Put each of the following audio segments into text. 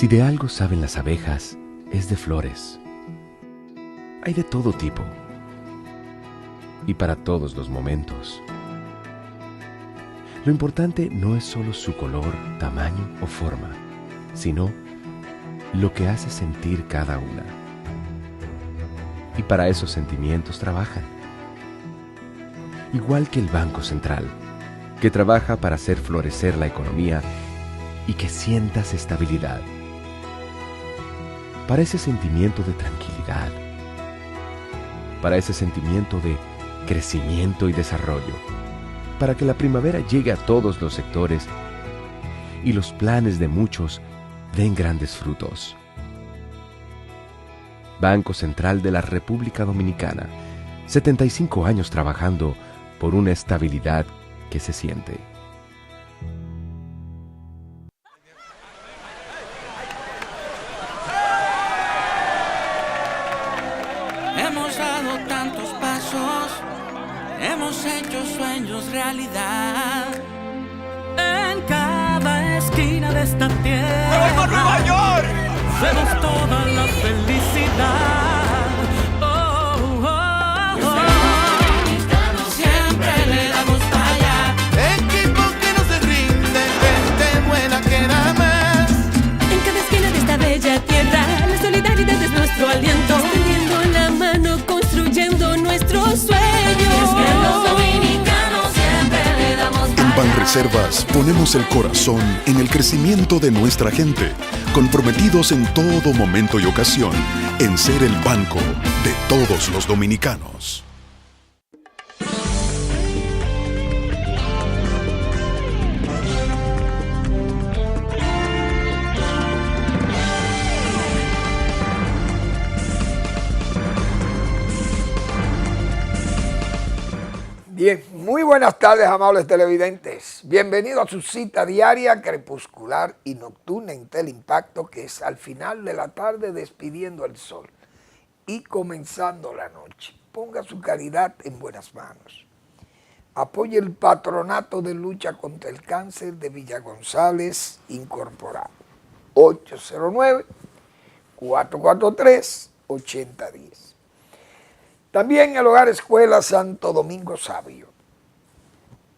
Si de algo saben las abejas, es de flores. Hay de todo tipo y para todos los momentos. Lo importante no es solo su color, tamaño o forma, sino lo que hace sentir cada una. Y para esos sentimientos trabajan. Igual que el Banco Central, que trabaja para hacer florecer la economía y que sientas estabilidad. Para ese sentimiento de tranquilidad, para ese sentimiento de crecimiento y desarrollo, para que la primavera llegue a todos los sectores y los planes de muchos den grandes frutos. Banco Central de la República Dominicana, 75 años trabajando por una estabilidad que se siente. Hemos dado tantos pasos, hemos hecho sueños realidad. En cada esquina de esta tierra, ¡Nueva Nueva York! vemos toda la felicidad. Oh, oh, oh. Siempre le damos para allá. Equipo que no se rinde, gente buena que da más. En cada esquina de esta bella tierra, la solidaridad es nuestro aliento. Extendiendo la mano, construyendo nuestros sueños. Es que los dominicanos siempre le damos para En Banreservas ponemos el corazón en el crecimiento de nuestra gente, comprometidos en todo momento y ocasión en ser el banco de todos los dominicanos. Bien, muy buenas tardes, amables televidentes. Bienvenidos a su cita diaria, crepuscular y nocturna en Teleimpacto, que es al final de la tarde despidiendo el sol y comenzando la noche. Ponga su caridad en buenas manos. Apoye el Patronato de Lucha contra el Cáncer de Villa González Incorporado. 809-443-8010. También el Hogar Escuela Santo Domingo Sabio.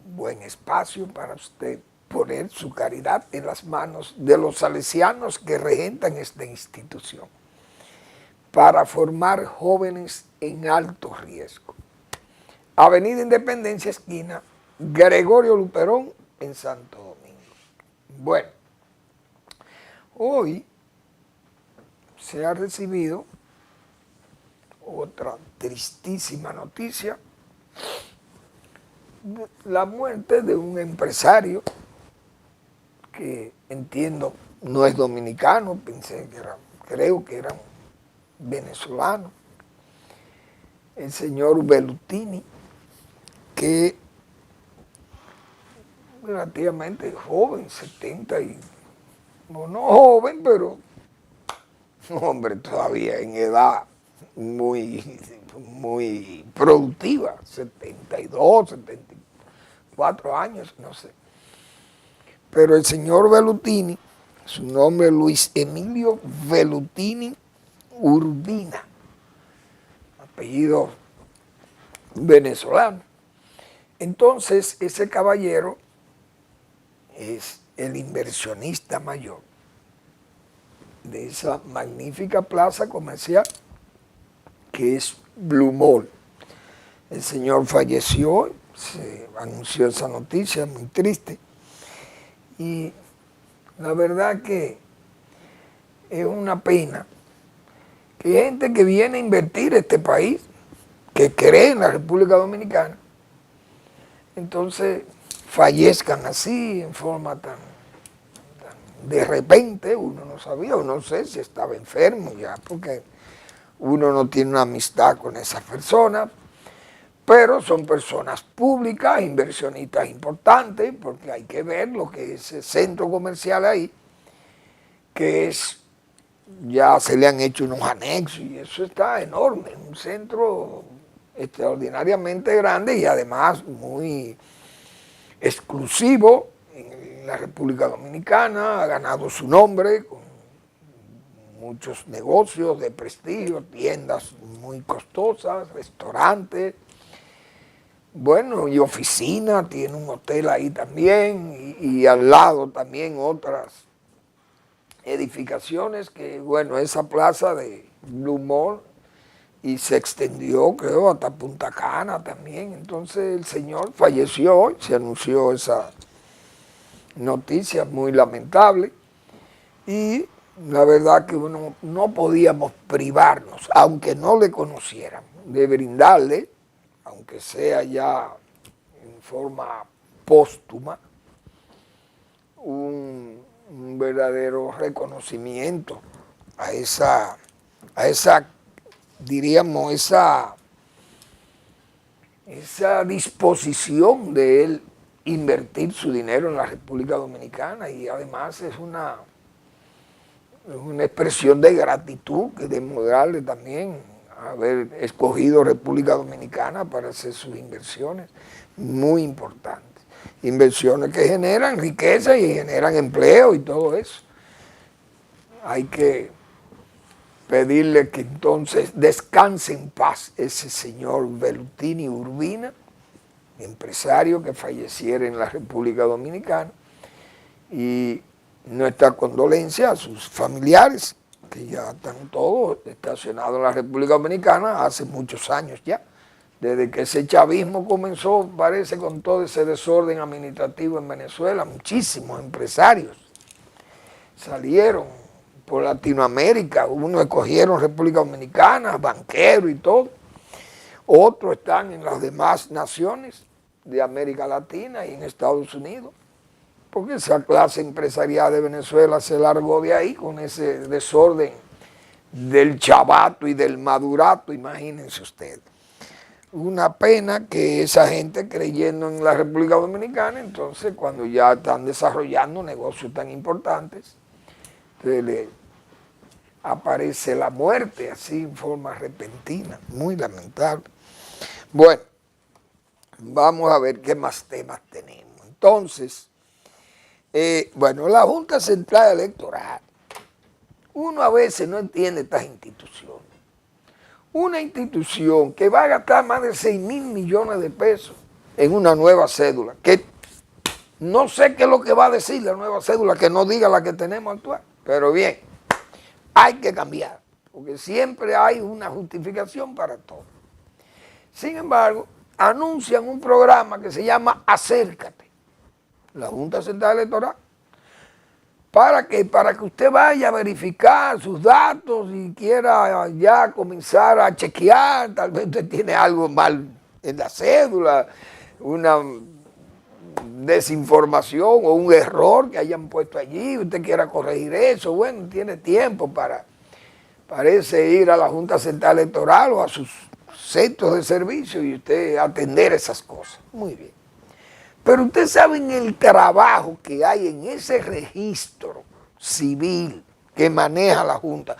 Buen espacio para usted poner su caridad en las manos de los salesianos que regentan esta institución para formar jóvenes en alto riesgo. Avenida Independencia, esquina Gregorio Luperón, en Santo Domingo. Bueno, hoy se ha recibido otra tristísima noticia: la muerte de un empresario que entiendo no es dominicano, creo que era venezolano, el señor Bellutini, que relativamente joven, 70 y no joven, pero hombre todavía en edad muy productiva, 72, 74 años, no sé. Pero el señor Bellutini, su nombre es Luis Emilio Bellutini Urbina, apellido venezolano. Entonces, ese caballero es el inversionista mayor de esa magnífica plaza comercial que es Blue Mall. El señor falleció, se anunció esa noticia muy triste, y la verdad que es una pena que gente que viene a invertir en este país, que cree en la República Dominicana, entonces fallezcan así en forma tan de repente. Uno no sabía, o no sé si estaba enfermo ya, porque uno no tiene una amistad con esas personas, pero son personas públicas, inversionistas importantes, porque hay que ver lo que es el centro comercial ahí, que es, ya se le han hecho unos anexos y eso está enorme, un centro extraordinariamente grande y además muy exclusivo en la República Dominicana, ha ganado su nombre con muchos negocios de prestigio, tiendas muy costosas, restaurantes, bueno, y oficina, tiene un hotel ahí también, y al lado también otras edificaciones que, bueno, esa plaza de Blue Mall, y se extendió, creo, hasta Punta Cana también. Entonces el señor falleció hoy, se anunció esa noticia muy lamentable, y la verdad que uno no podíamos privarnos, aunque no le conociéramos, de brindarle, aunque sea ya en forma póstuma, un verdadero reconocimiento a esa diríamos, esa disposición de él invertir su dinero en la República Dominicana, y además es una expresión de gratitud que debemos darle también, haber escogido República Dominicana para hacer sus inversiones muy importantes, inversiones que generan riqueza y generan empleo y todo eso. Hay que pedirle que entonces descanse en paz ese señor Velutini Urbina, empresario que falleciera en la República Dominicana, y nuestra condolencia a sus familiares, que ya están todos estacionados en la República Dominicana hace muchos años ya, desde que ese chavismo comenzó, parece, con todo ese desorden administrativo en Venezuela. Muchísimos empresarios salieron por Latinoamérica, unos escogieron República Dominicana, banqueros y todo, otros están en las demás naciones de América Latina y en Estados Unidos, porque esa clase empresarial de Venezuela se largó de ahí con ese desorden del chavato y del madurato, imagínense ustedes. Una pena que esa gente, creyendo en la República Dominicana, entonces cuando ya están desarrollando negocios tan importantes, le aparece la muerte así en forma repentina, muy lamentable. Bueno, vamos a ver qué más temas tenemos. Entonces, bueno, la Junta Central Electoral, uno a veces no entiende estas instituciones. Una institución que va a gastar más de 6,000 millones de pesos en una nueva cédula, que no sé qué es lo que va a decir la nueva cédula, que no diga la que tenemos actual, pero bien, hay que cambiar, porque siempre hay una justificación para todo. Sin embargo, anuncian un programa que se llama Acércate, la Junta Central Electoral. ¿Para qué? Para que usted vaya a verificar sus datos y quiera ya comenzar a chequear, tal vez usted tiene algo mal en la cédula, una desinformación o un error que hayan puesto allí, usted quiera corregir eso, bueno, tiene tiempo para, parece, ir a la Junta Central Electoral o a sus centros de servicio y usted atender esas cosas. Muy bien. Pero usted sabe en el trabajo que hay en ese registro civil que maneja la Junta.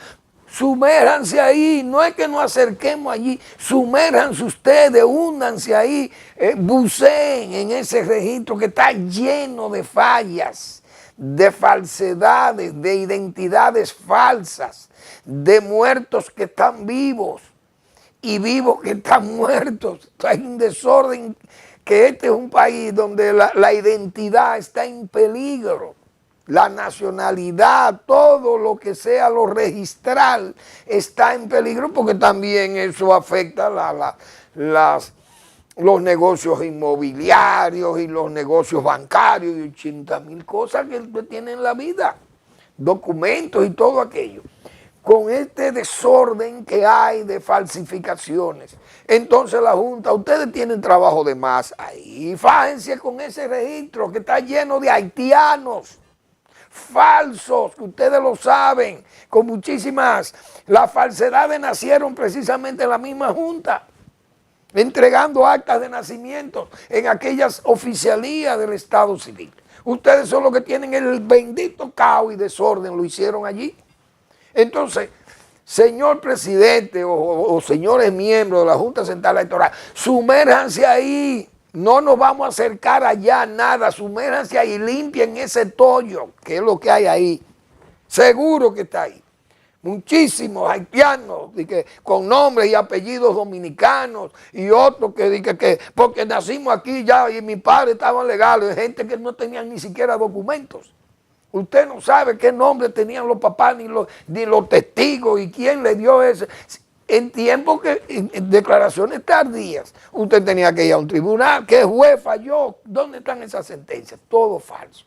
Sumérjanse ahí, no es que nos acerquemos allí, sumérjanse ustedes, húndanse ahí, buceen en ese registro que está lleno de fallas, de falsedades, de identidades falsas, de muertos que están vivos y vivos que están muertos. Hay un desorden, que este es un país donde la identidad está en peligro, la nacionalidad, todo lo que sea lo registral está en peligro, porque también eso afecta los negocios inmobiliarios y los negocios bancarios y 80,000 cosas que usted tiene en la vida, documentos y todo aquello. Con este desorden que hay de falsificaciones, entonces la Junta, ustedes tienen trabajo de más ahí, fájense con ese registro que está lleno de haitianos falsos, que ustedes lo saben, con muchísimas, las falsedades nacieron precisamente en la misma Junta, entregando actas de nacimiento en aquellas oficialías del Estado Civil. Ustedes son los que tienen el bendito caos y desorden, lo hicieron allí. Entonces, señor presidente o señores miembros de la Junta Central Electoral, sumérjanse ahí, no nos vamos a acercar allá nada, sumérjanse ahí, limpien ese tollo, que es lo que hay ahí, seguro que está ahí. muchísimos haitianos con nombres y apellidos dominicanos y otros que porque nacimos aquí ya y mis padres estaban legales, gente que no tenían ni siquiera documentos. Usted no sabe qué nombre tenían los papás ni los testigos y quién le dio ese. En tiempos en declaraciones tardías, usted tenía que ir a un tribunal, ¿qué juez falló? ¿Dónde están esas sentencias? Todo falso.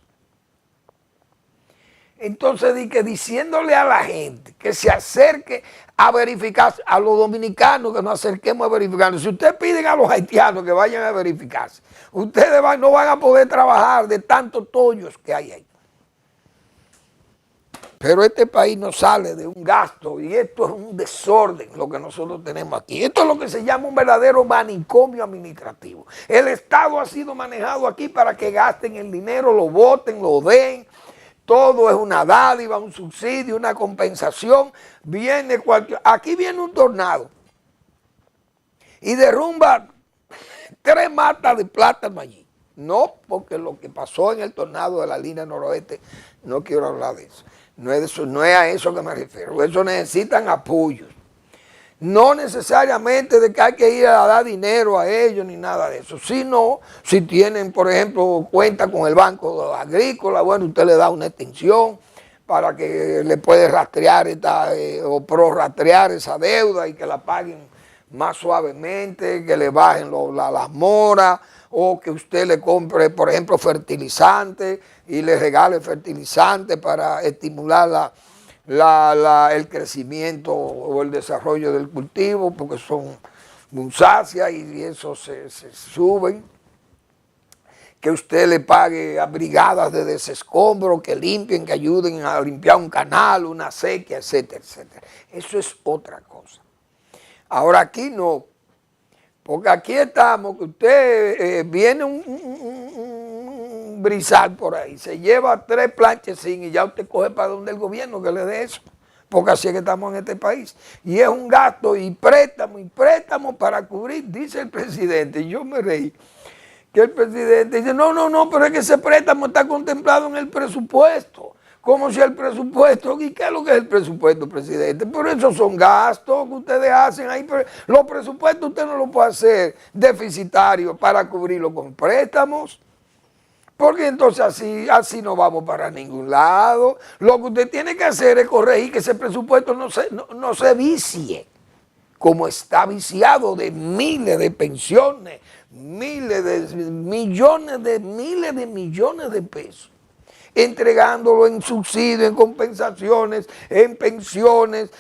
Entonces, diciéndole a la gente que se acerque a verificar, a los dominicanos que nos acerquemos a verificar. Si ustedes piden a los haitianos que vayan a verificarse, ustedes no van a poder trabajar de tantos tollos que hay ahí. Pero este país no sale de un gasto y esto es un desorden lo que nosotros tenemos aquí. Esto es lo que se llama un verdadero manicomio administrativo. El Estado ha sido manejado aquí para que gasten el dinero, lo voten, lo den. Todo es una dádiva, un subsidio, una compensación. Aquí viene un tornado y derrumba 3 matas de plátano allí. No, porque lo que pasó en el tornado de la línea noroeste, no quiero hablar de eso. No es a eso que me refiero. Eso necesitan apoyos. No necesariamente de que hay que ir a dar dinero a ellos ni nada de eso. Sino, si tienen, por ejemplo, cuenta con el Banco Agrícola, bueno, usted le da una extensión para que le puede rastrear o prorrastrear esa deuda y que la paguen más suavemente, que le bajen las moras, o que usted le compre, por ejemplo, fertilizante y le regale fertilizante para estimular el crecimiento o el desarrollo del cultivo, porque son musáceas y eso se suben. Que usted le pague a brigadas de desescombro, que limpien, que ayuden a limpiar un canal, una sequía, etcétera, etcétera. Eso es otra cosa. Ahora aquí no. Porque aquí estamos, que usted viene un brisal por ahí, se lleva 3 planchecines y ya usted coge para donde el gobierno que le dé eso. Porque así es que estamos en este país. Y es un gasto y préstamo para cubrir, dice el presidente. Y yo me reí. Que el presidente dice, no, pero es que ese préstamo está contemplado en el presupuesto. Como si el presupuesto, ¿y qué es lo que es el presupuesto, presidente? Pero esos son gastos que ustedes hacen ahí. Pero los presupuestos usted no lo puede hacer deficitarios para cubrirlo con préstamos. Porque entonces así no vamos para ningún lado. Lo que usted tiene que hacer es corregir que ese presupuesto no se vicie, como está viciado de miles de pensiones, miles de millones de pesos, entregándolo en subsidios, en compensaciones, en pensiones,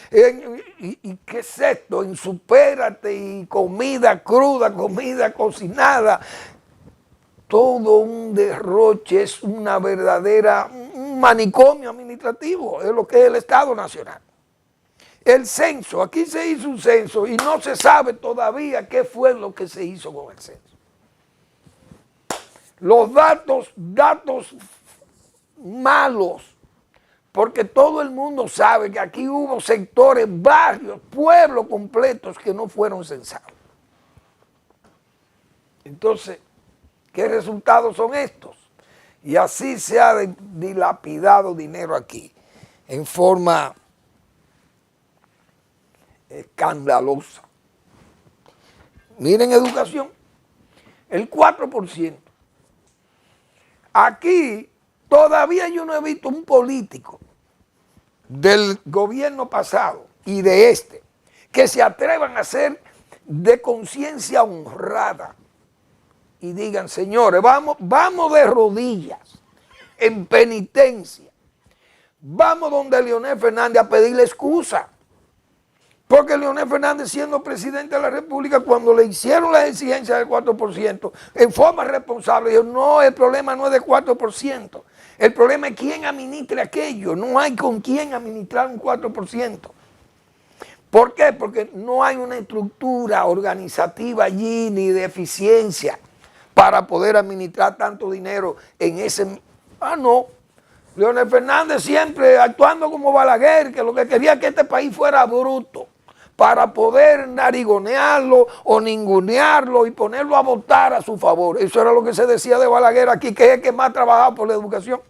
y qué es esto, en supérate y comida cruda, comida cocinada. Todo un derroche, es un manicomio administrativo, es lo que es el Estado Nacional. El censo, aquí se hizo un censo y no se sabe todavía qué fue lo que se hizo con el censo. Los datos malos, porque todo el mundo sabe que aquí hubo sectores, barrios, pueblos completos que no fueron censados. Entonces, ¿qué resultados son estos? Y así se ha dilapidado dinero aquí, en forma escandalosa. Miren educación, el 4%. Aquí todavía yo no he visto un político del gobierno pasado y de este que se atrevan a ser de conciencia honrada y digan, señores, vamos de rodillas, en penitencia, vamos donde Leonel Fernández a pedirle excusa. Porque Leonel Fernández, siendo presidente de la República, cuando le hicieron la exigencia del 4%, en forma responsable, dijo, no, el problema no es del 4%, el problema es quién administre aquello, no hay con quién administrar un 4%. ¿Por qué? Porque no hay una estructura organizativa allí, ni de eficiencia, para poder administrar tanto dinero en ese... no. Leonel Fernández siempre actuando como Balaguer, que lo que quería es que este país fuera bruto, para poder narigonearlo o ningunearlo y ponerlo a votar a su favor. Eso era lo que se decía de Balaguer aquí, que es el que más trabajaba por la educación.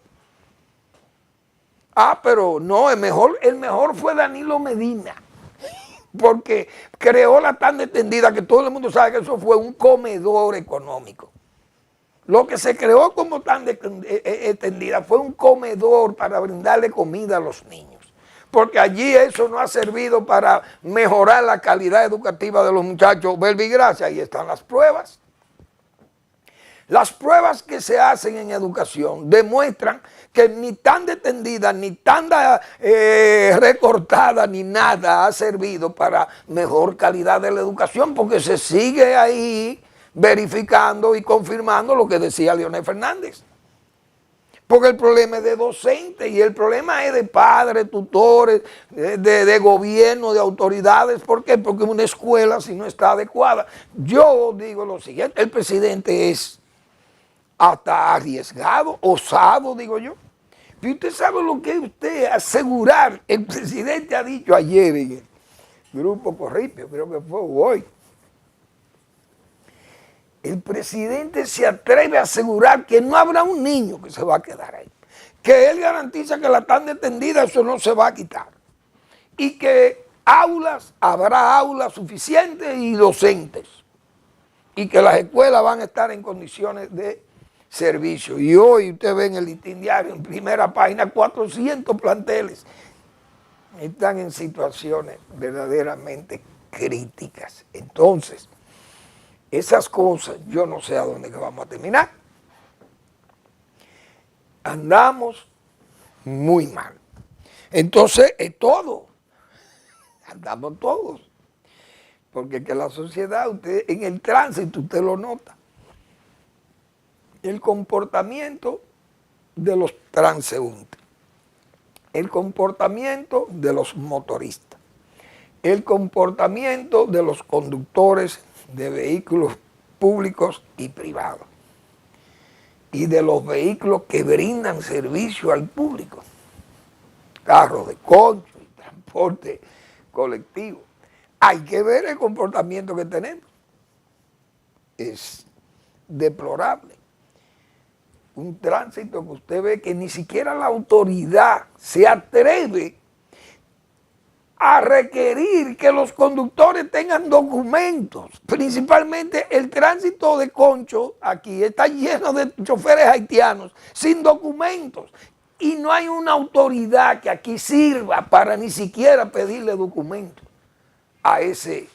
Ah, pero no, el mejor fue Danilo Medina, porque creó la tanda extendida, que todo el mundo sabe que eso fue un comedor económico. Lo que se creó como tanda extendida fue un comedor para brindarle comida a los niños, porque allí eso no ha servido para mejorar la calidad educativa de los muchachos. Verbigracia, ahí están las pruebas. Las pruebas que se hacen en educación demuestran que ni tanda extendida, ni tanda recortada, ni nada ha servido para mejor calidad de la educación, porque se sigue ahí verificando y confirmando lo que decía Leonel Fernández. Porque el problema es de docentes y el problema es de padres, tutores, de gobierno, de autoridades. ¿Por qué? Porque una escuela, si no está adecuada. Yo digo lo siguiente, el presidente es hasta arriesgado, osado, digo yo. Y usted sabe lo que usted asegurar, el presidente ha dicho ayer en el Grupo Corripio, creo que fue hoy. El presidente se atreve a asegurar que no habrá un niño que se va a quedar ahí. Que él garantiza que la tanda extendida, eso no se va a quitar. Y que habrá aulas suficientes y docentes. Y que las escuelas van a estar en condiciones de servicio. Y hoy usted ve en el Listín Diario, en primera página, 400 planteles están en situaciones verdaderamente críticas. Entonces, esas cosas, yo no sé a dónde que vamos a terminar. Andamos muy mal. Entonces, es todo. Andamos todos. Porque que la sociedad, usted en el tránsito, usted lo nota. El comportamiento de los transeúntes, el comportamiento de los motoristas, el comportamiento de los conductores de vehículos públicos y privados y de los vehículos que brindan servicio al público, carros de concho y transporte colectivo. Hay que ver el comportamiento que tenemos. Es deplorable. Un tránsito que usted ve que ni siquiera la autoridad se atreve a requerir que los conductores tengan documentos. Principalmente el tránsito de concho aquí está lleno de choferes haitianos sin documentos. Y no hay una autoridad que aquí sirva para ni siquiera pedirle documentos a ese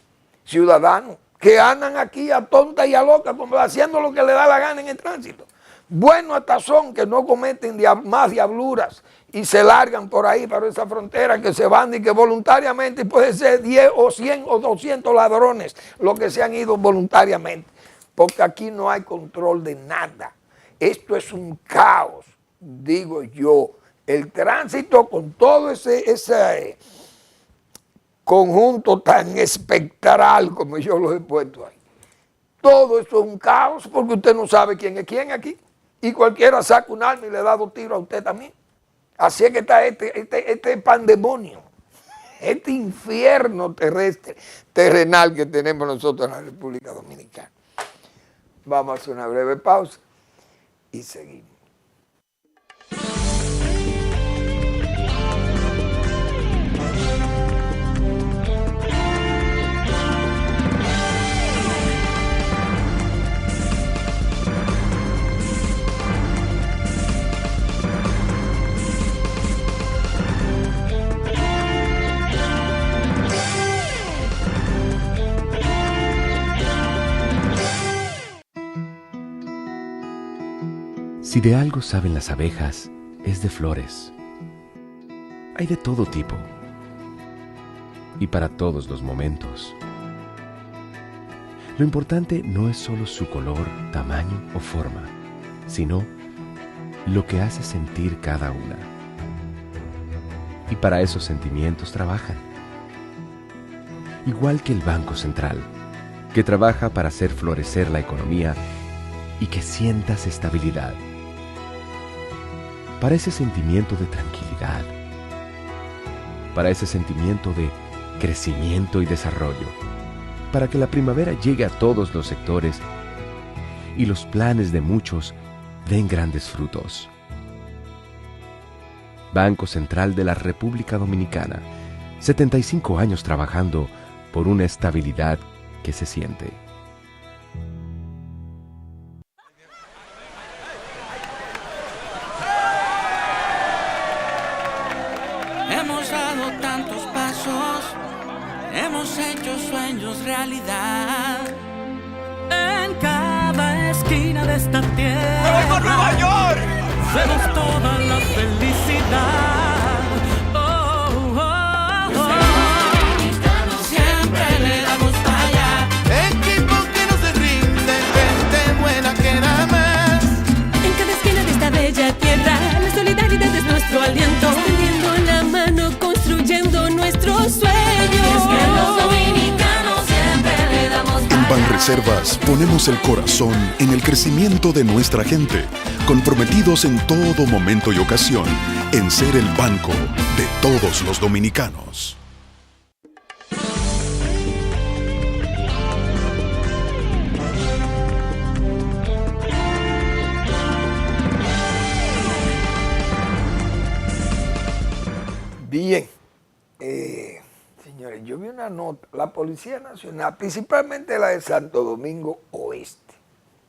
ciudadano que andan aquí a tonta y a loca, como haciendo lo que le da la gana en el tránsito. Bueno, hasta son que no cometen más diabluras y se largan por ahí para esa frontera, que se van y que voluntariamente puede ser 10 o 100 o 200 ladrones los que se han ido voluntariamente, porque aquí no hay control de nada. Esto es un caos, digo yo. El tránsito con todo ese conjunto tan espectral como yo lo he puesto ahí. Todo esto es un caos porque usted no sabe quién es quién aquí. Y cualquiera saca un arma y le da 2 tiros a usted también. Así es que está este pandemonio, este infierno terrenal que tenemos nosotros en la República Dominicana. Vamos a hacer una breve pausa y seguimos. Si de algo saben las abejas, es de flores. Hay de todo tipo y para todos los momentos. Lo importante no es solo su color, tamaño o forma, sino lo que hace sentir cada una. Y para esos sentimientos trabajan. Igual que el Banco Central, que trabaja para hacer florecer la economía y que sientas estabilidad. Para ese sentimiento de tranquilidad, para ese sentimiento de crecimiento y desarrollo, para que la primavera llegue a todos los sectores y los planes de muchos den grandes frutos. Banco Central de la República Dominicana. 75 años trabajando por una estabilidad que se siente. Hemos dado tantos pasos, hemos hecho sueños realidad. En cada esquina de esta tierra. ¡Me voy por Nueva York! Vemos toda la felicidad. Oh, oh, oh. Siempre le damos para allá. Equipo que no se rinde, gente buena que da más. En cada esquina de esta bella tierra, la solidaridad es nuestro aliento. Extendiendo la mano, construyendo nuestros sueños. Que los dominicanos siempre le damos En para Banreservas ponemos el corazón en el crecimiento de nuestra gente, comprometidos en todo momento y ocasión en ser el banco de todos los dominicanos. Bien, señores, yo vi una nota, la Policía Nacional, principalmente la de Santo Domingo Oeste,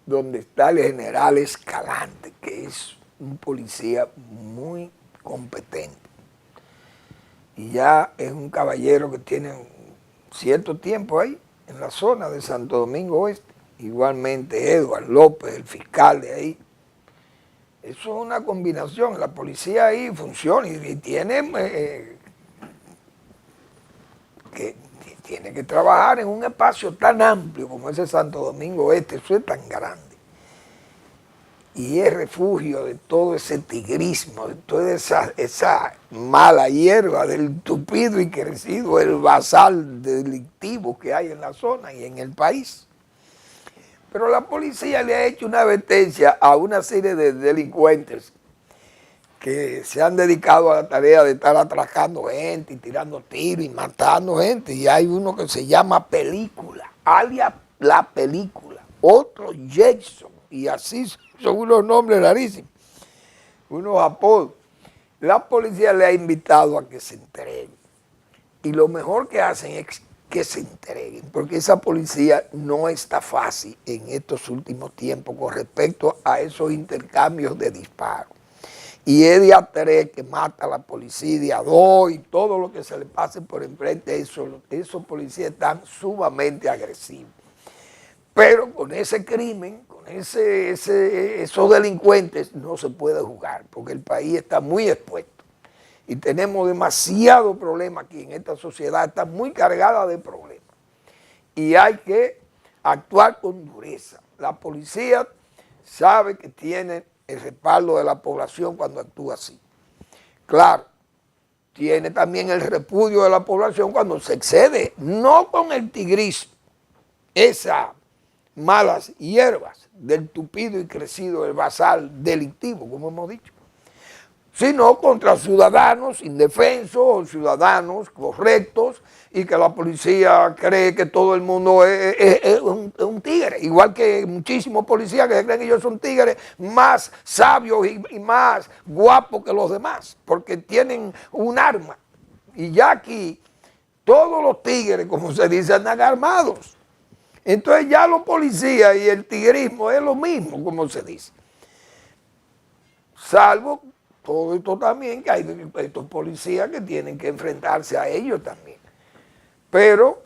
donde está el general Escalante, que es un policía muy competente. Y ya es un caballero que tiene cierto tiempo ahí, en la zona de Santo Domingo Oeste. Igualmente Edward López, el fiscal de ahí. Eso es una combinación, la policía ahí funciona y tiene que trabajar en un espacio tan amplio como ese Santo Domingo Este, eso es tan grande. Y es refugio de todo ese tigrismo, de toda esa mala hierba del tupido y crecido, el basal delictivo que hay en la zona y en el país. Pero la policía le ha hecho una advertencia a una serie de delincuentes que se han dedicado a la tarea de estar atracando gente y tirando tiros y matando gente. Y hay uno que se llama Película, alias La Película, otro Jackson, y así son unos nombres rarísimos, unos apodos. La policía le ha invitado a que se entreguen. Y lo mejor que hacen es que se entreguen, porque esa policía no está fácil en estos últimos tiempos con respecto a esos intercambios de disparos. Y es de a tres que mata a la policía, de a dos, y todo lo que se le pase por enfrente, esos policías están sumamente agresivos. Pero con ese crimen, con esos delincuentes, no se puede jugar, porque el país está muy expuesto. Y tenemos demasiado problema aquí en esta sociedad, está muy cargada de problemas. Y hay que actuar con dureza. La policía sabe que tiene el respaldo de la población cuando actúa así. Claro, tiene también el repudio de la población cuando se excede, no con el tigrismo, esas malas hierbas del tupido y crecido, el basal delictivo, como hemos dicho, sino contra ciudadanos indefensos o ciudadanos correctos y que la policía cree que todo el mundo es un tigre, igual que muchísimos policías que creen que ellos son tigres más sabios y más guapos que los demás, porque tienen un arma. Y ya aquí todos los tigres, como se dice, andan armados. Entonces ya los policías y el tigrismo es lo mismo, como se dice. Salvo todo esto también, que hay estos policías que tienen que enfrentarse a ellos también. Pero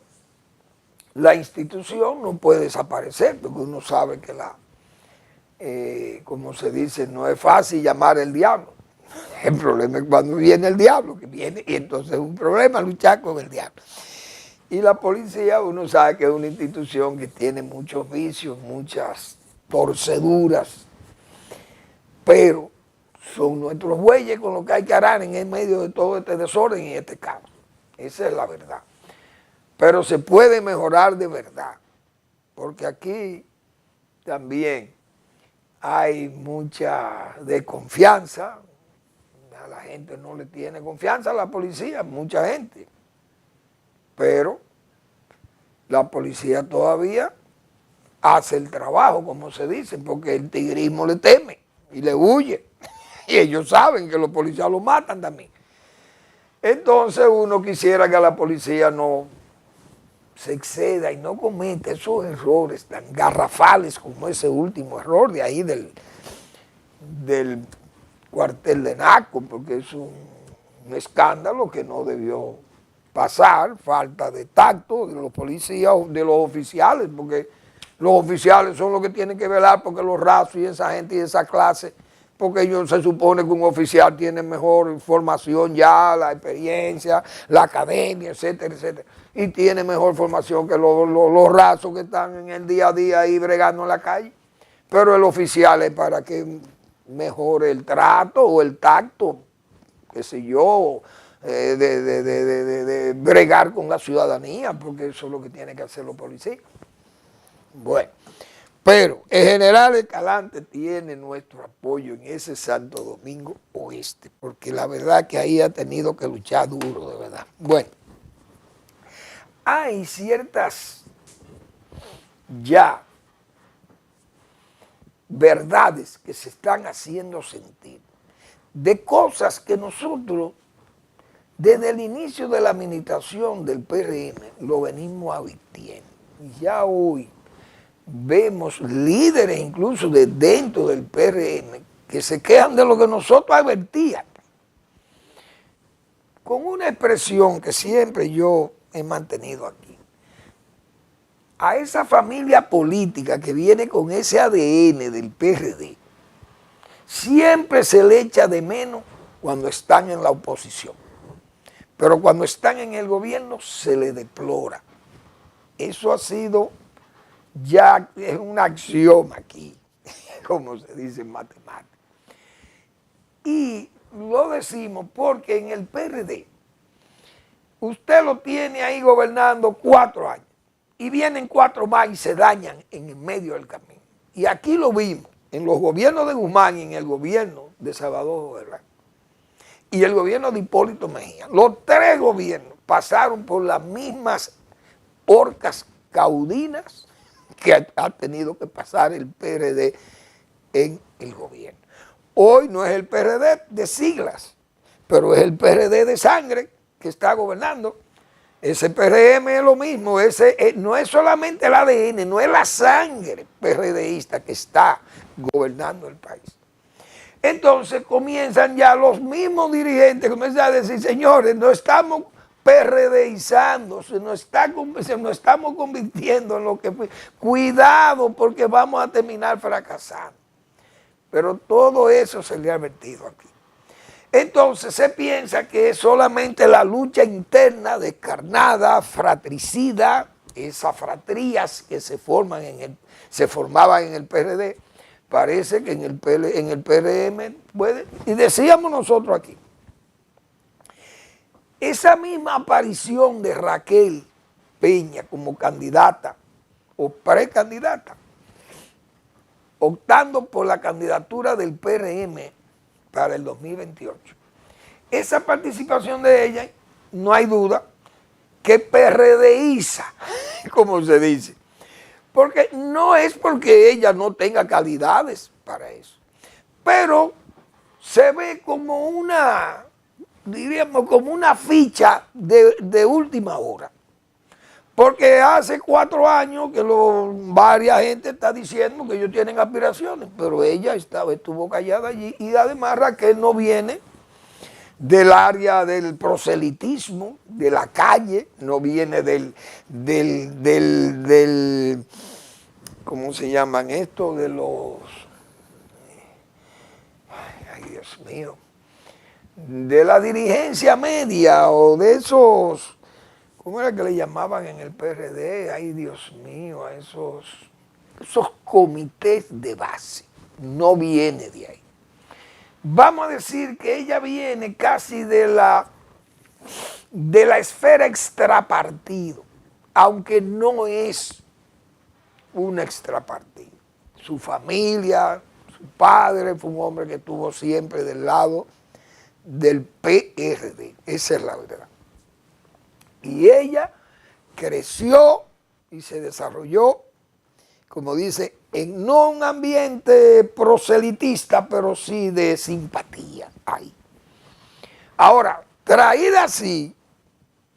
la institución no puede desaparecer, porque uno sabe que como se dice, no es fácil llamar al diablo. El problema es cuando viene el diablo, que viene, y entonces es un problema luchar con el diablo. Y la policía, uno sabe que es una institución que tiene muchos vicios, muchas torceduras, pero son nuestros bueyes con los que hay que arar en el medio de todo este desorden y este caos. Esa es la verdad. Pero se puede mejorar de verdad, porque aquí también hay mucha desconfianza. A la gente no le tiene confianza a la policía, mucha gente. Pero la policía todavía hace el trabajo, como se dice, porque el tigrismo le teme y le huye. Y ellos saben que los policías lo matan también. Entonces uno quisiera que la policía no se exceda y no cometa esos errores tan garrafales como ese último error de ahí del cuartel de Naco, porque es un escándalo que no debió pasar, falta de tacto de los policías, de los oficiales, porque los oficiales son los que tienen que velar porque los rasos y esa gente y esa clase, porque ellos se supone que un oficial tiene mejor formación ya, la experiencia, la academia, etcétera, etcétera, y tiene mejor formación que los rasos que están en el día a día ahí bregando en la calle, pero el oficial es para que mejore el trato o el tacto, qué sé yo, de bregar con la ciudadanía, porque eso es lo que tienen que hacer los policías. Bueno, pero el general Escalante tiene nuestro apoyo en ese Santo Domingo Oeste, porque la verdad que ahí ha tenido que luchar duro, de verdad. Bueno, hay ciertas ya verdades que se están haciendo sentir, de cosas que nosotros desde el inicio de la administración del PRM lo venimos advirtiendo. Y ya hoy vemos líderes incluso de dentro del PRM que se quejan de lo que nosotros advertíamos, con una expresión que siempre yo he mantenido aquí. A esa familia política que viene con ese ADN del PRD, siempre se le echa de menos cuando están en la oposición, pero cuando están en el gobierno se le deplora. Eso ha sido ya es un axioma aquí, como se dice en matemáticas. Y lo decimos porque en el PRD usted lo tiene ahí gobernando 4 años y vienen 4 más y se dañan en el medio del camino. Y aquí lo vimos en los gobiernos de Guzmán y en el gobierno de Salvador Jovela y el gobierno de Hipólito Mejía. Los 3 gobiernos pasaron por las mismas horcas caudinas que ha tenido que pasar el PRD en el gobierno. Hoy no es el PRD de siglas, pero es el PRD de sangre que está gobernando. Ese PRM es lo mismo, no es solamente el ADN, no es la sangre PRDista que está gobernando el país. Entonces comienzan ya los mismos dirigentes, comienzan a decir, señores, no estamos PRDizando, se nos estamos convirtiendo en lo que fue. Cuidado porque vamos a terminar fracasando. Pero todo eso se le ha advertido aquí. Entonces se piensa que es solamente la lucha interna descarnada, fratricida, esas fratrías que se formaban en el PRD, parece que en el PRM puede, y decíamos nosotros aquí, esa misma aparición de Raquel Peña como candidata o precandidata, optando por la candidatura del PRM para el 2028. Esa participación de ella, no hay duda, que PRDiza, como se dice, porque no es porque ella no tenga calidades para eso, pero se ve como una, diríamos, como una ficha de última hora. Porque hace 4 años que varias gente está diciendo que ellos tienen aspiraciones, pero ella estuvo callada allí. Y además Raquel no viene del área del proselitismo, de la calle, no viene del ¿cómo se llaman esto? De los, ay Dios mío, de la dirigencia media o de esos, ¿cómo era que le llamaban en el PRD? Ay, Dios mío, a esos comités de base. No viene de ahí. Vamos a decir que ella viene casi de la esfera extrapartido, aunque no es un extrapartido. Su familia, su padre fue un hombre que estuvo siempre del lado del PRD. Esa es la verdad. Y ella creció y se desarrolló como dice, en no un ambiente proselitista, pero sí de simpatía ahí. Ahora, traída así,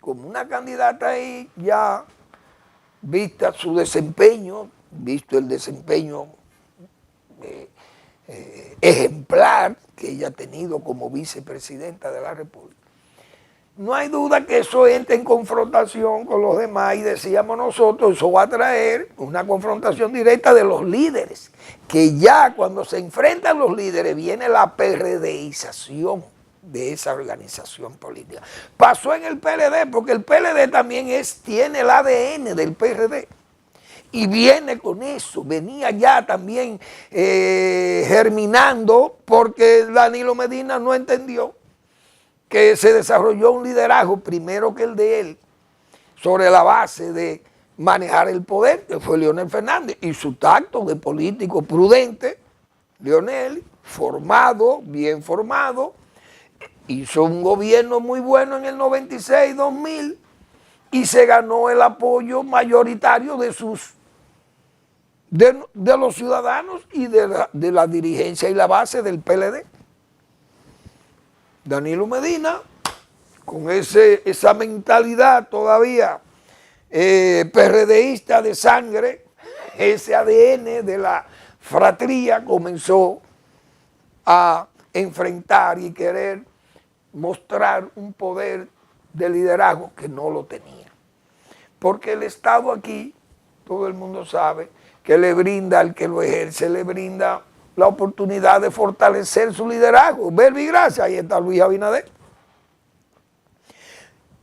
como una candidata ahí, ya vista su desempeño, visto el desempeño ejemplar que ella ha tenido como vicepresidenta de la República, no hay duda que eso entra en confrontación con los demás y decíamos nosotros, eso va a traer una confrontación directa de los líderes, que ya cuando se enfrentan los líderes viene la PRDización de esa organización política. Pasó en el PLD, porque el PLD también tiene el ADN del PRD. Y viene con eso, venía ya también germinando, porque Danilo Medina no entendió que se desarrolló un liderazgo primero que el de él, sobre la base de manejar el poder, que fue Leonel Fernández, y su tacto de político prudente, Leonel, formado, bien formado, hizo un gobierno muy bueno en el 96-2000 y se ganó el apoyo mayoritario de los ciudadanos y de la dirigencia y la base del PLD. Danilo Medina, con esa mentalidad todavía PRDista de sangre, ese ADN de la fratría, comenzó a enfrentar y querer mostrar un poder de liderazgo que no lo tenía. Porque el Estado aquí, todo el mundo sabe, que le brinda al que lo ejerce, le brinda la oportunidad de fortalecer su liderazgo. Verbi Gracia, ahí está Luis Abinader.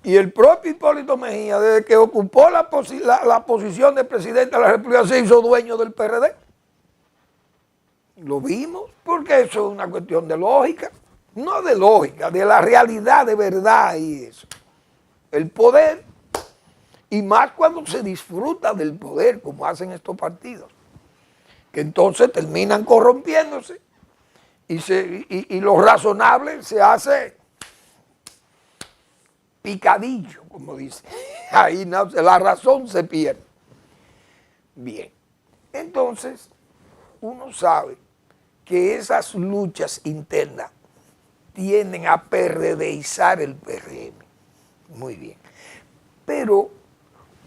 Y el propio Hipólito Mejía, desde que ocupó la posición de presidente de la República, se hizo dueño del PRD. Lo vimos, porque eso es una cuestión de lógica. No de lógica, de la realidad de verdad y eso. El poder, y más cuando se disfruta del poder, como hacen estos partidos, que entonces terminan corrompiéndose y lo razonable se hace picadillo, como dice. Ahí no, la razón se pierde. Bien, entonces uno sabe que esas luchas internas tienden a PRDizar el PRM. Muy bien. Pero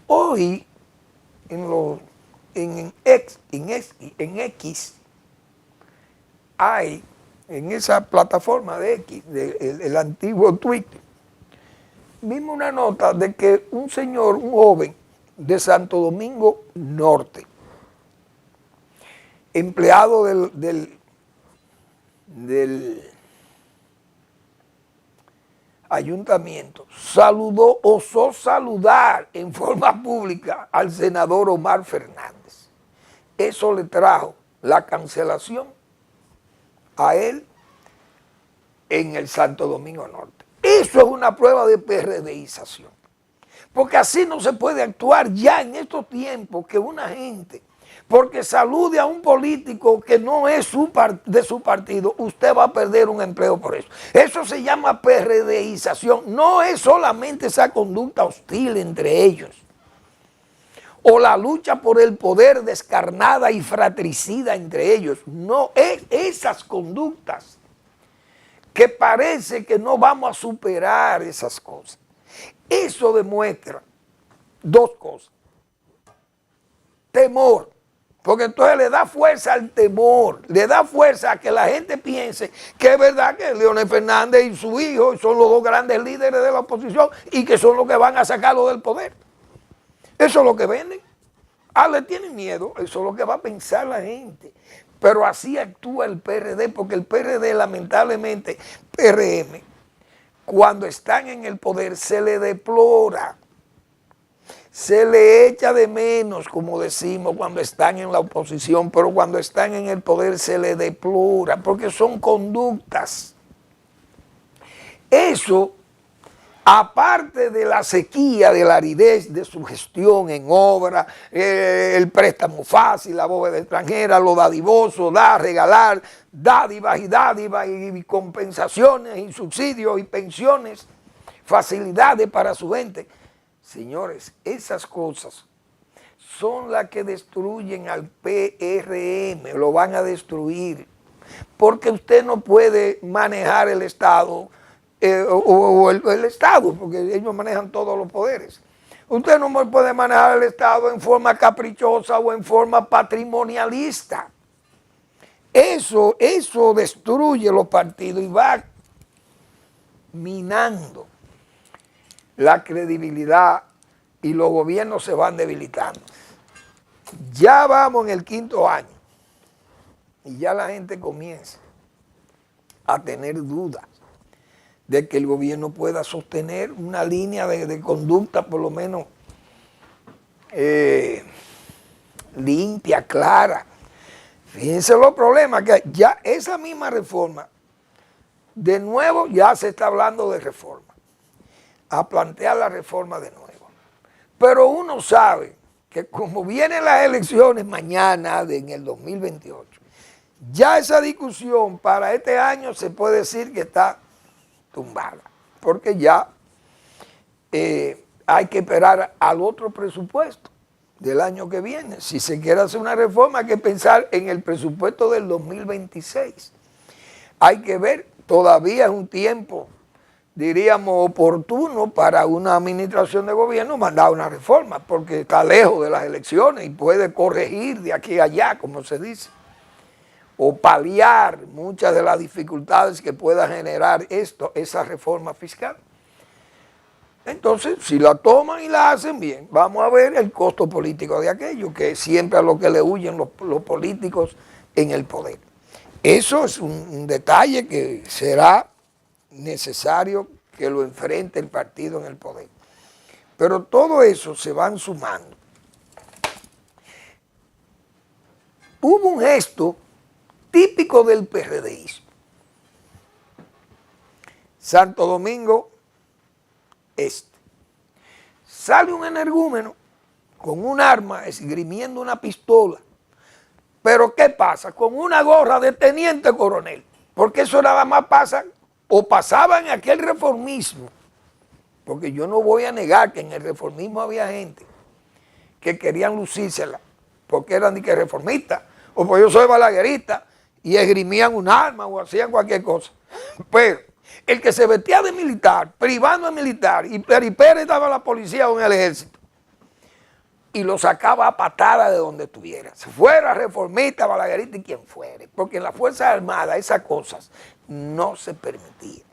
hoy en X hay, en esa plataforma de X, el antiguo Twitter, vimos una nota de que un señor, un joven de Santo Domingo Norte, empleado del ayuntamiento, osó saludar en forma pública al senador Omar Fernández. Eso le trajo la cancelación a él en el Santo Domingo Norte. Eso es una prueba de PRDización. Porque así no se puede actuar ya en estos tiempos, que una gente, porque salude a un político que no es de su partido, usted va a perder un empleo por eso. Eso se llama PRDización. No es solamente esa conducta hostil entre ellos, o la lucha por el poder descarnada y fratricida entre ellos. No, es esas conductas que parece que no vamos a superar esas cosas. Eso demuestra dos cosas. Temor, porque entonces le da fuerza al temor, le da fuerza a que la gente piense que es verdad que Leonel Fernández y su hijo son los dos grandes líderes de la oposición y que son los que van a sacarlo del poder. Eso es lo que venden. Le tienen miedo, eso es lo que va a pensar la gente. Pero así actúa el PRD, porque el PRD, lamentablemente, PRM, cuando están en el poder se le deplora, se le echa de menos, como decimos, cuando están en la oposición, pero cuando están en el poder se le deplora, porque son conductas. Eso, aparte de la sequía, de la aridez de su gestión en obra, el préstamo fácil, la bóveda extranjera, lo dadivoso, regalar, dádivas y compensaciones y subsidios y pensiones, facilidades para su gente. Señores, esas cosas son las que destruyen al PRM, lo van a destruir, porque usted no puede manejar el Estado o el Estado, porque ellos manejan todos los poderes. Usted no puede manejar el Estado en forma caprichosa o en forma patrimonialista. Eso destruye los partidos y va minando la credibilidad y los gobiernos se van debilitando. Ya vamos en el 5º año y ya la gente comienza a tener dudas de que el gobierno pueda sostener una línea de conducta por lo menos limpia, clara. Fíjense los problemas que hay. Ya esa misma reforma, de nuevo ya se está hablando de reforma, a plantear la reforma de nuevo. Pero uno sabe que como vienen las elecciones mañana en el 2028, ya esa discusión para este año se puede decir que está tumbada, porque ya hay que esperar al otro presupuesto del año que viene. Si se quiere hacer una reforma hay que pensar en el presupuesto del 2026. Hay que ver, todavía es un tiempo, diríamos, oportuno para una administración de gobierno mandar una reforma, porque está lejos de las elecciones y puede corregir de aquí a allá, como se dice, o paliar muchas de las dificultades que pueda generar esa reforma fiscal. Entonces, si la toman y la hacen bien, vamos a ver el costo político de aquello, que es siempre a lo que le huyen los políticos en el poder. Eso es un detalle que será necesario que lo enfrente el partido en el poder. Pero todo eso se van sumando. Hubo un gesto típico del PRDismo. Santo Domingo Este. Sale un energúmeno con un arma, esgrimiendo una pistola. Pero ¿qué pasa? Con una gorra de teniente coronel. Porque eso nada más pasa, o pasaba en aquel reformismo. Porque yo no voy a negar que en el reformismo había gente que querían lucírsela, porque eran ni que reformistas, o porque yo soy balaguerista, y esgrimían un arma o hacían cualquier cosa. Pero el que se vestía de militar, privando de militar, y Pérez estaba en la policía o en el ejército, y lo sacaba a patada de donde estuviera, fuera reformista, balaguerista y quien fuere, porque en las Fuerzas Armadas esas cosas no se permitían.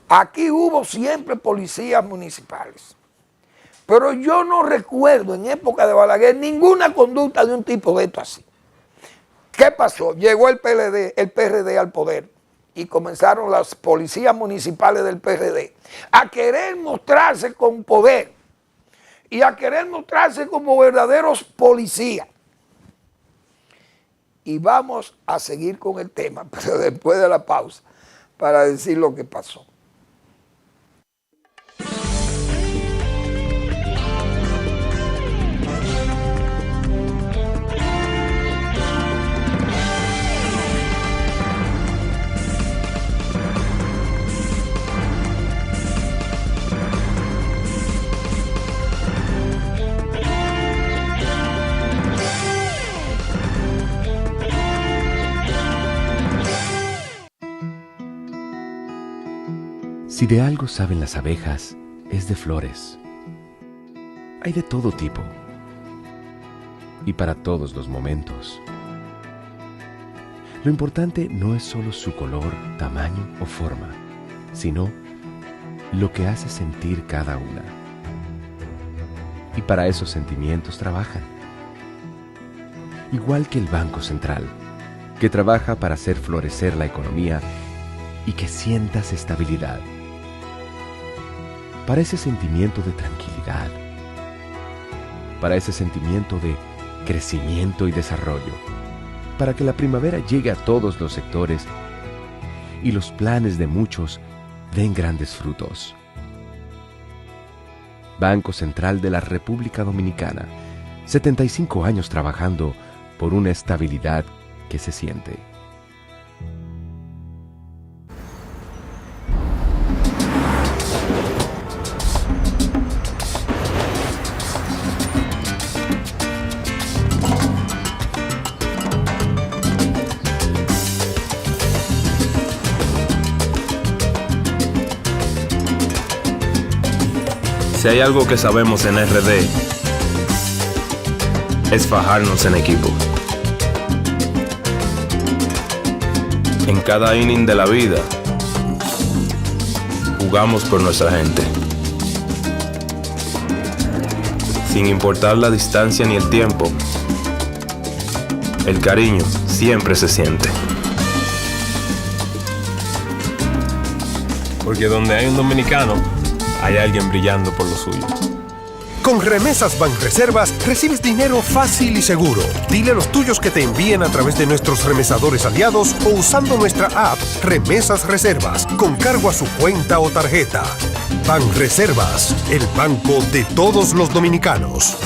Aquí hubo siempre policías municipales, pero yo no recuerdo en época de Balaguer ninguna conducta de un tipo de esto así. ¿Qué pasó? Llegó el PRD al poder y comenzaron las policías municipales del PRD a querer mostrarse con poder y a querer mostrarse como verdaderos policías. Y vamos a seguir con el tema, pero después de la pausa, para decir lo que pasó. Si de algo saben las abejas, es de flores. Hay de todo tipo y para todos los momentos. Lo importante no es solo su color, tamaño o forma, sino lo que hace sentir cada una. Y para esos sentimientos trabajan. Igual que el Banco Central, que trabaja para hacer florecer la economía y que sientas estabilidad. Para ese sentimiento de tranquilidad, para ese sentimiento de crecimiento y desarrollo, para que la primavera llegue a todos los sectores y los planes de muchos den grandes frutos. Banco Central de la República Dominicana, 75 años trabajando por una estabilidad que se siente. Si hay algo que sabemos en RD, es fajarnos en equipo. En cada inning de la vida, jugamos por nuestra gente. Sin importar la distancia ni el tiempo, el cariño siempre se siente. Porque donde hay un dominicano, hay alguien brillando por lo suyo. Con Remesas Banreservas recibes dinero fácil y seguro. Dile a los tuyos que te envíen a través de nuestros remesadores aliados o usando nuestra app Remesas Reservas con cargo a su cuenta o tarjeta. Banreservas, el banco de todos los dominicanos.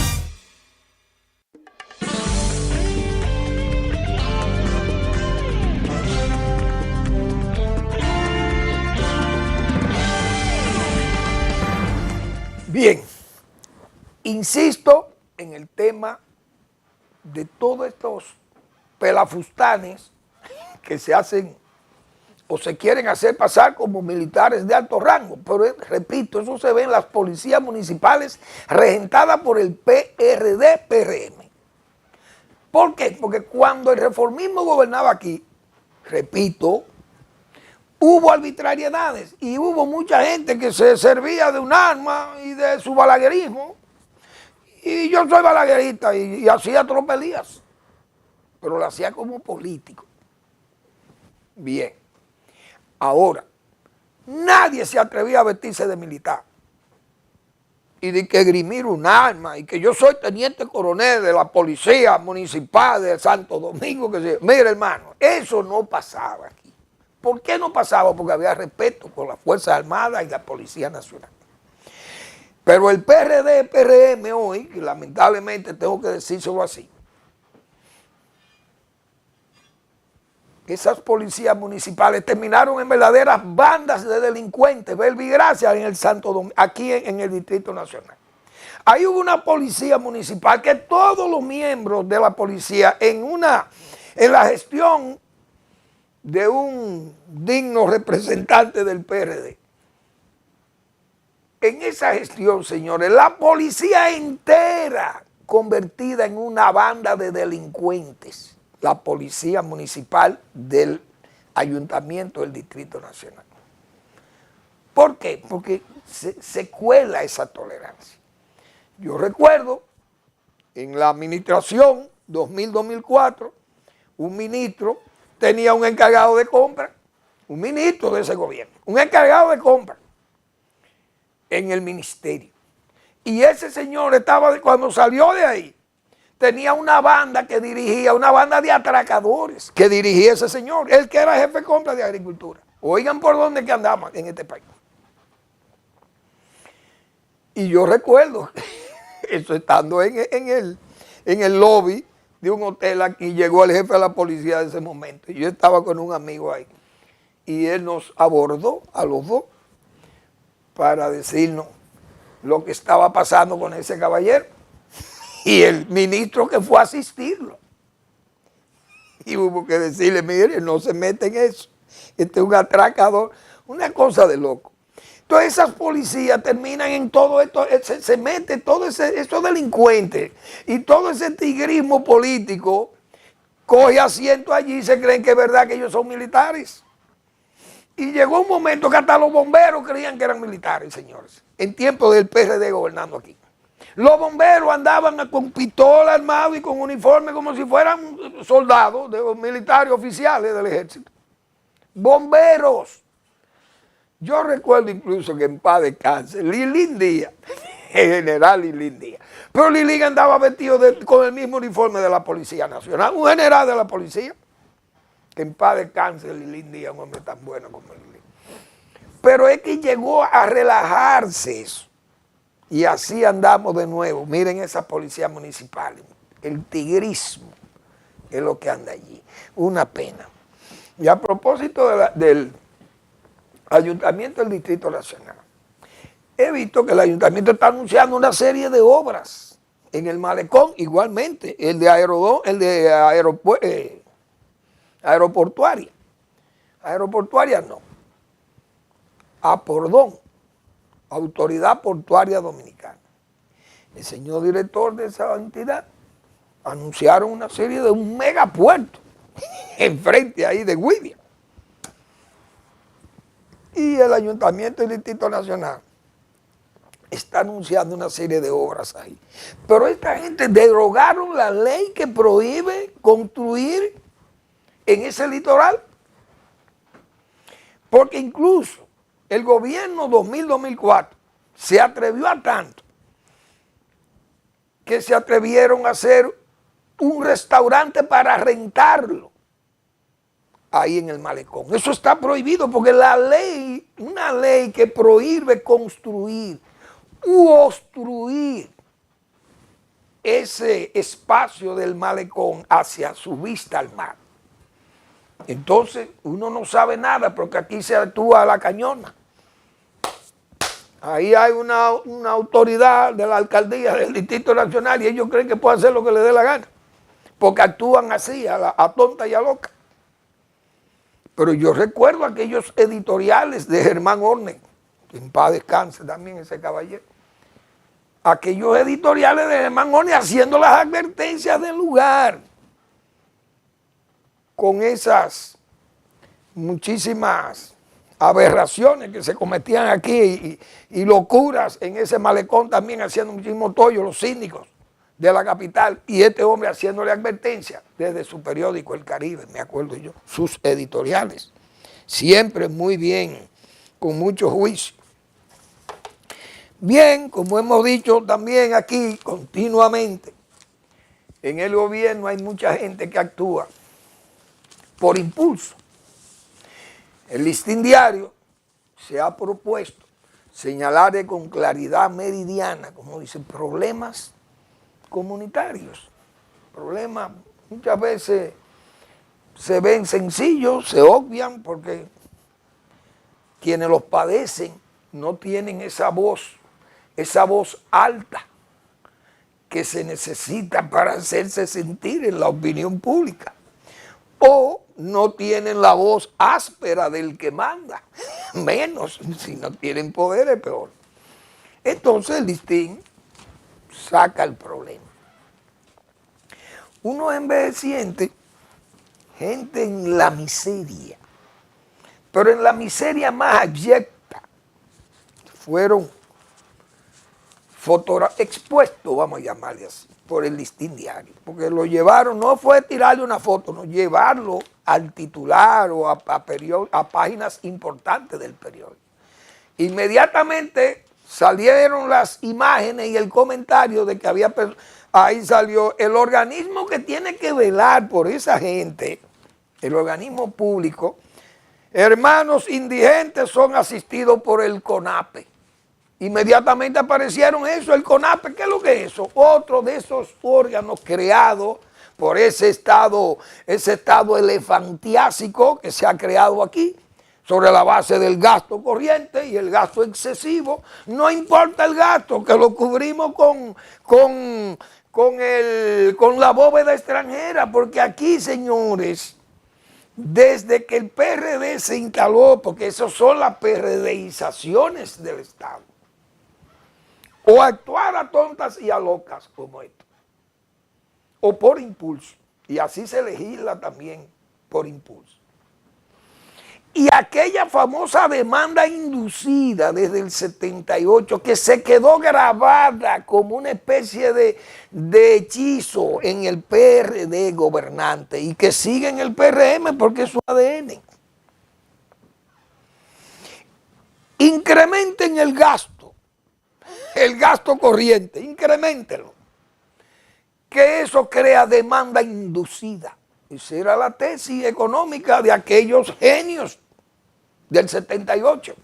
Bien, insisto en el tema de todos estos pelafustanes que se hacen o se quieren hacer pasar como militares de alto rango, pero repito, eso se ve en las policías municipales regentadas por el PRD-PRM. ¿Por qué? Porque cuando el reformismo gobernaba aquí, repito, hubo arbitrariedades y hubo mucha gente que se servía de un arma y de su balaguerismo. Y yo soy balaguerista y hacía tropelías, pero lo hacía como político. Bien, ahora, nadie se atrevía a vestirse de militar y de que grimir un arma y que yo soy teniente coronel de la policía municipal de Santo Domingo. Mira, hermano, eso no pasaba aquí. ¿Por qué no pasaba? Porque había respeto por las Fuerzas Armadas y la Policía Nacional. Pero el PRD-PRM hoy, que lamentablemente tengo que decírselo así, esas policías municipales terminaron en verdaderas bandas de delincuentes, verbigracia en el Santo Domingo, aquí en el Distrito Nacional. Ahí hubo una policía municipal que todos los miembros de la policía en la gestión de un digno representante del PRD. En esa gestión, señores, la policía entera convertida en una banda de delincuentes, la policía municipal del Ayuntamiento del Distrito Nacional. ¿Por qué? Porque se cuela esa tolerancia. Yo recuerdo en la administración 2000-2004, un ministro tenía un encargado de compra, un ministro de ese gobierno, un encargado de compra en el ministerio. Y ese señor cuando salió de ahí, tenía una banda que dirigía, una banda de atracadores que dirigía ese señor, el que era jefe de compra de agricultura. Oigan por dónde que andamos en este país. Y yo recuerdo, eso estando en el lobby de un hotel aquí, llegó el jefe de la policía de ese momento. Y yo estaba con un amigo ahí. Y él nos abordó a los dos para decirnos lo que estaba pasando con ese caballero. Y el ministro que fue a asistirlo. Y hubo que decirle, mire, no se mete en eso. Este es un atracador, una cosa de loco. Entonces esas policías terminan en todo esto, se mete todo esos delincuentes y todo ese tigrismo político, coge asiento allí y se creen que es verdad que ellos son militares. Y llegó un momento que hasta los bomberos creían que eran militares, señores, en tiempo del PRD gobernando aquí. Los bomberos andaban con pistola armado y con uniforme como si fueran soldados, militares oficiales del ejército. Bomberos. Yo recuerdo incluso que en paz descanse, Lilín Díaz, el general Lilín Díaz. Pero Lilín andaba vestido con el mismo uniforme de la Policía Nacional, un general de la policía. Que en paz descanse Lilín Díaz, un hombre tan bueno como Lilín. Pero es que llegó a relajarse eso. Y así andamos de nuevo. Miren esas policías municipales. El tigrismo es lo que anda allí. Una pena. Y a propósito del Ayuntamiento del Distrito Nacional, he visto que el Ayuntamiento está anunciando una serie de obras en el malecón, igualmente, el de aeroportuaria. Aeroportuaria no. A Autoridad Portuaria Dominicana. El señor director de esa entidad anunciaron una serie de un megapuerto enfrente ahí de William. Y el Ayuntamiento del Distrito Nacional está anunciando una serie de obras ahí. Pero esta gente derogaron la ley que prohíbe construir en ese litoral. Porque incluso el gobierno 2000-2004 se atrevió a tanto que se atrevieron a hacer un restaurante para rentarlo ahí en el malecón. Eso está prohibido porque la ley, una ley que prohíbe construir u obstruir ese espacio del malecón hacia su vista al mar. Entonces uno no sabe nada porque aquí se actúa a la cañona. Ahí hay una autoridad de la alcaldía del Distrito Nacional y ellos creen que pueden hacer lo que les dé la gana porque actúan así, a tonta y a loca. Pero yo recuerdo aquellos editoriales de Germán Orne, que en paz descanse también ese caballero, aquellos editoriales de Germán Orne haciendo las advertencias del lugar, con esas muchísimas aberraciones que se cometían aquí y locuras en ese malecón también haciendo muchísimo tollo los síndicos de la capital y este hombre haciéndole advertencia desde su periódico El Caribe, me acuerdo yo, sus editoriales, siempre muy bien, con mucho juicio. Bien, como hemos dicho también aquí continuamente, en el gobierno hay mucha gente que actúa por impulso. El Listín Diario se ha propuesto señalar con claridad meridiana, como dicen, problemas comunitarios. Problemas muchas veces se ven sencillos, se obvian porque quienes los padecen no tienen esa voz alta que se necesita para hacerse sentir en la opinión pública. O no tienen la voz áspera del que manda, menos si no tienen poder es peor. Entonces el Listín saca el problema. Uno envejeciente, gente en la miseria, pero en la miseria más abyecta, fueron expuestos, vamos a llamarle así, por el Listín Diario, porque lo llevaron, no fue tirarle una foto, no, llevarlo al titular o a páginas importantes del periódico. Inmediatamente salieron las imágenes y el comentario de que había personas. Ahí salió el organismo que tiene que velar por esa gente, el organismo público. Hermanos indigentes son asistidos por el CONAPE. Inmediatamente aparecieron eso, el CONAPE. ¿Qué es lo que es eso? Otro de esos órganos creados por ese estado elefantiásico que se ha creado aquí, sobre la base del gasto corriente y el gasto excesivo. No importa el gasto, que lo cubrimos con la bóveda extranjera, porque aquí, señores, desde que el PRD se instaló, porque esas son las PRDizaciones del Estado, o actuar a tontas y a locas como esto, o por impulso, y así se legisla también por impulso. Y aquella famosa demanda inducida desde el 78 que se quedó grabada como una especie de hechizo en el PRD gobernante y que sigue en el PRM porque es su ADN. Incrementen el gasto corriente, increméntelo, que eso crea demanda inducida. Esa era la tesis económica de aquellos genios del 78.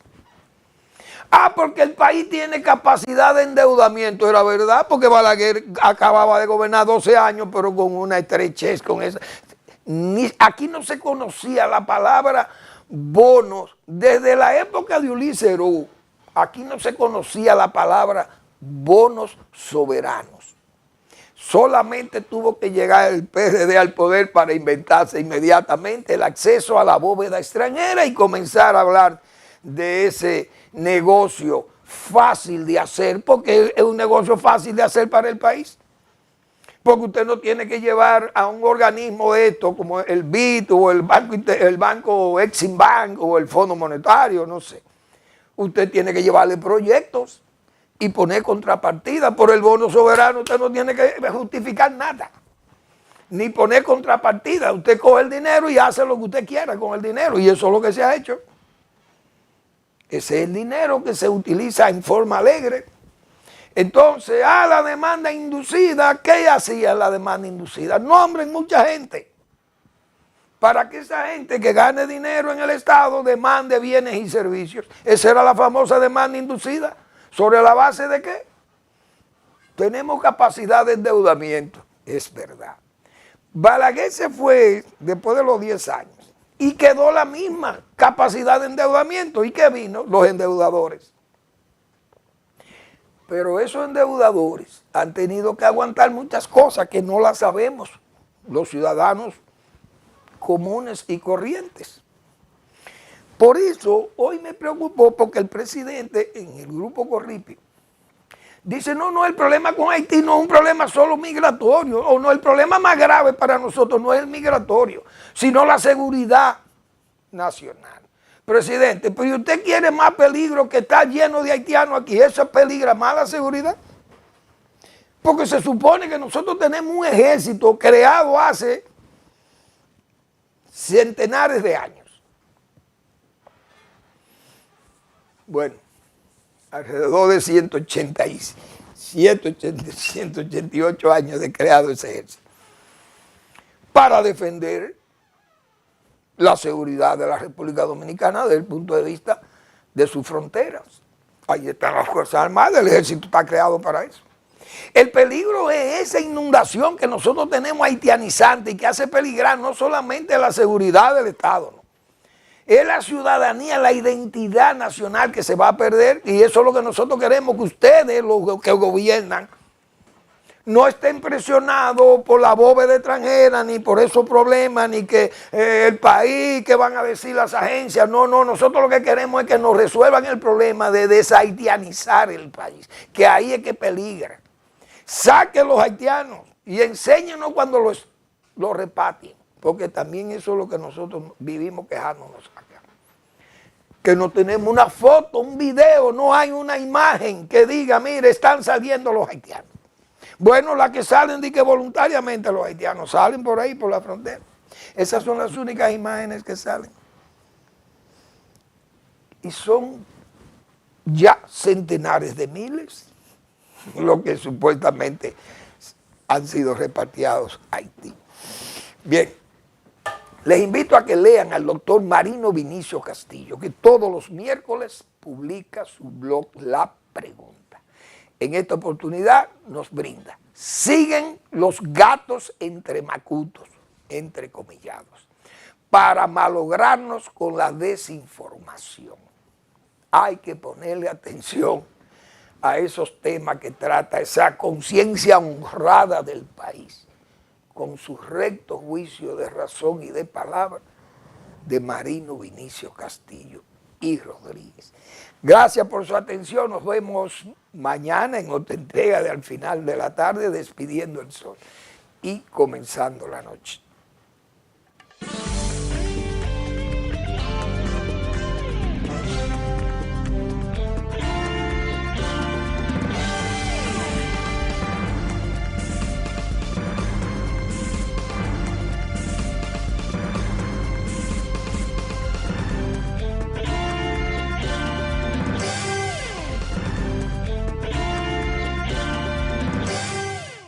Porque el país tiene capacidad de endeudamiento, era verdad, porque Balaguer acababa de gobernar 12 años, pero con una estrechez, con esa. Aquí no se conocía la palabra bonos, desde la época de Ulises Herú, aquí no se conocía la palabra bonos soberanos. Solamente tuvo que llegar el PRD al poder para inventarse inmediatamente el acceso a la bóveda extranjera y comenzar a hablar de ese negocio fácil de hacer, porque es un negocio fácil de hacer para el país. Porque usted no tiene que llevar a un organismo esto como el BID o el banco Exim Bank o el Fondo Monetario, no sé. Usted tiene que llevarle proyectos y poner contrapartida. Por el bono soberano usted no tiene que justificar nada, ni poner contrapartida. Usted coge el dinero y hace lo que usted quiera con el dinero, y eso es lo que se ha hecho. Ese es el dinero que se utiliza en forma alegre. Entonces, la demanda inducida, ¿qué hacía la demanda inducida? Nombren mucha gente para que esa gente que gane dinero en el Estado demande bienes y servicios. Esa era la famosa demanda inducida. ¿Sobre la base de qué? Tenemos capacidad de endeudamiento, es verdad. Balaguer se fue después de los 10 años y quedó la misma capacidad de endeudamiento. ¿Y qué vino? Los endeudadores. Pero esos endeudadores han tenido que aguantar muchas cosas que no las sabemos los ciudadanos comunes y corrientes. Por eso hoy me preocupó porque el presidente en el grupo Corripio dice, no, el problema con Haití no es un problema solo migratorio, o no, el problema más grave para nosotros no es el migratorio, sino la seguridad nacional. Presidente, pero usted quiere más peligro que está lleno de haitianos aquí, ¿eso peligra más la seguridad? Porque se supone que nosotros tenemos un ejército creado hace centenares de años. Bueno, alrededor de 188 años de creado ese ejército para defender la seguridad de la República Dominicana desde el punto de vista de sus fronteras. Ahí están las Fuerzas Armadas, el ejército está creado para eso. El peligro es esa inundación que nosotros tenemos haitianizante y que hace peligrar no solamente la seguridad del Estado, ¿no? Es la ciudadanía, la identidad nacional que se va a perder, y eso es lo que nosotros queremos, que ustedes, los que gobiernan, no estén presionados por la bóveda extranjera, ni por esos problemas, ni que el país, que van a decir las agencias. No, nosotros lo que queremos es que nos resuelvan el problema de deshaitianizar el país, que ahí es que peligra. Saquen los haitianos y enséñenos cuando los repatrien, porque también eso es lo que nosotros vivimos quejándonos acá. Que no tenemos una foto, un video, no hay una imagen que diga, mire, están saliendo los haitianos. Bueno, las que salen de que voluntariamente los haitianos salen por ahí, por la frontera. Esas son las únicas imágenes que salen. Y son ya centenares de miles los que supuestamente han sido repatriados a Haití. Bien, les invito a que lean al doctor Marino Vinicio Castillo, que todos los miércoles publica su blog La Pregunta. En esta oportunidad nos brinda, siguen los gatos entre macutos, entrecomillados, para malograrnos con la desinformación. Hay que ponerle atención a esos temas que trata esa conciencia honrada del país, con su recto juicio de razón y de palabra, de Marino Vinicio Castillo y Rodríguez. Gracias por su atención. Nos vemos mañana en otra entrega de Al Final de la Tarde, despidiendo el sol y comenzando la noche.